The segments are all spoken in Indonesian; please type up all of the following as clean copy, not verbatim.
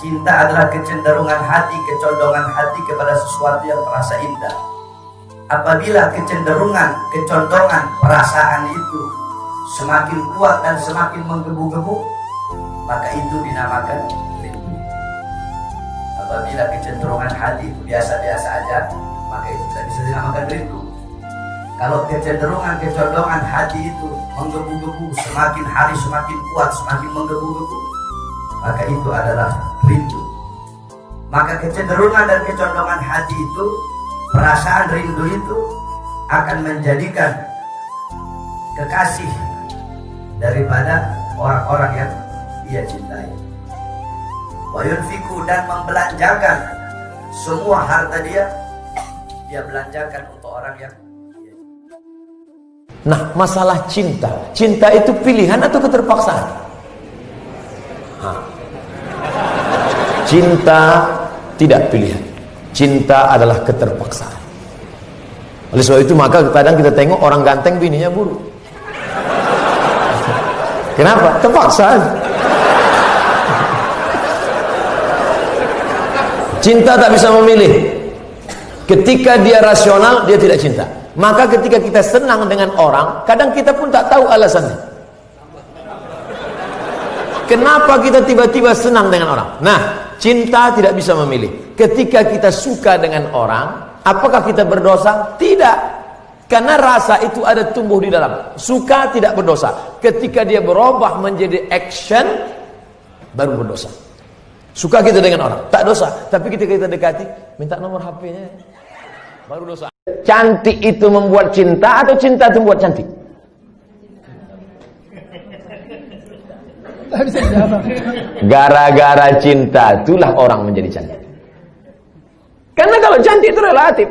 cinta adalah kecenderungan hati, kecondongan hati kepada sesuatu yang terasa indah. Apabila kecenderungan, kecondongan perasaan itu semakin kuat dan semakin menggebu-gebu, maka itu dinamakan rindu. Apabila kecenderungan hati itu biasa-biasa aja, maka itu tidak bisa dinamakan rindu. Kalau kecenderungan, kecondongan hati itu menggebu-gebu, semakin hari semakin kuat, semakin menggebu-gebu, maka itu adalah rindu. Maka kecenderungan dan kecondongan hati itu, perasaan rindu itu akan menjadikan kekasih daripada orang-orang yang ia cintai. Wa yunfiku, dan membelanjakan semua harta dia belanjakan untuk orang yang ia cintai. Nah, masalah cinta. Cinta itu pilihan atau keterpaksaan? Cinta tidak pilihan. Cinta adalah keterpaksaan. Oleh sebab itu maka kadang kita tengok orang ganteng bininya buruk. Kenapa? Terpaksa. Cinta tak bisa memilih. Ketika dia rasional, dia tidak cinta. Maka ketika kita senang dengan orang, kadang kita pun tak tahu alasannya. Kenapa kita tiba-tiba senang dengan orang? Nah, cinta tidak bisa memilih. Ketika kita suka dengan orang, apakah kita berdosa? Tidak. Karena rasa itu ada tumbuh di dalam. Suka tidak berdosa. Ketika dia berubah menjadi action, baru berdosa. Suka kita dengan orang, tak dosa. Tapi ketika kita dekati, minta nomor HP-nya, baru dosa. Cantik itu membuat cinta atau cinta itu membuat cantik? Gara-gara cinta itulah orang menjadi cantik. Karena kalau cantik itu relatif.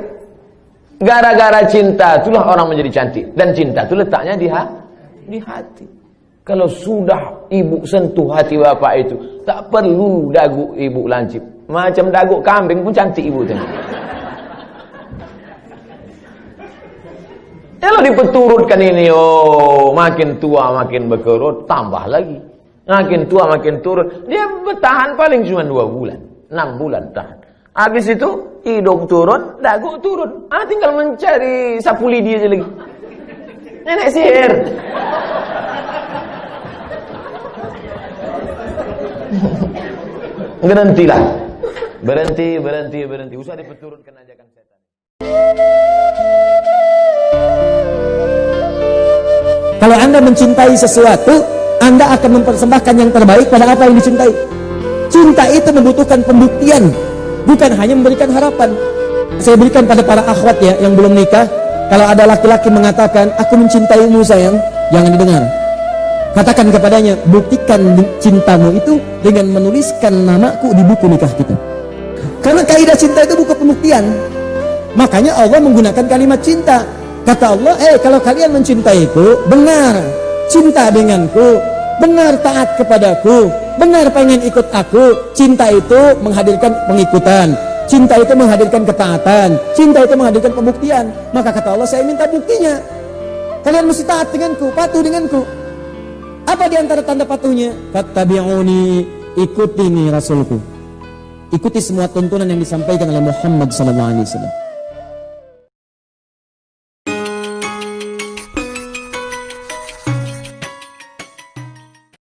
Gara-gara cinta itulah orang menjadi cantik. Dan cinta itu letaknya di hati. Kalau sudah ibu sentuh hati bapak itu, tak perlu dagu ibu lancip. Macam dagu kambing pun cantik ibu itu. Kalau dipeturutkan ini, oh makin tua makin berkerut, tambah lagi. Makin tua makin turun. Dia bertahan paling cuma 2 bulan, 6 bulan tahan. Habis itu hidung turun, dagu turun. Tinggal mencari sapu lidi aja lagi. Nenek sihir. Berhentilah. Berhenti. Usah dipeturutkan ajakan setan. Kalau Anda mencintai sesuatu, Anda akan mempersembahkan yang terbaik pada apa yang dicintai. Cinta itu membutuhkan pembuktian, bukan hanya memberikan harapan. Saya berikan pada para akhwat ya yang belum nikah, kalau ada laki-laki mengatakan, aku mencintaimu sayang, jangan didengar. Katakan kepadanya, buktikan cintamu itu dengan menuliskan namaku di buku nikah kita. Karena kaidah cinta itu buku pembuktian. Makanya Allah menggunakan kalimat cinta. Kata Allah, kalau kalian mencintaiku, benar cinta denganku, benar taat kepadaku, benar pengen ikut aku. Cinta itu menghadirkan pengikutan, cinta itu menghadirkan ketaatan, cinta itu menghadirkan pembuktian. Maka kata Allah, saya minta buktinya. Kalian mesti taat denganku, patuh denganku. Apa di antara tanda patuhnya? Fattabi'uni, ikuti nih Rasulku. Ikuti semua tuntunan yang disampaikan oleh Muhammad SAW.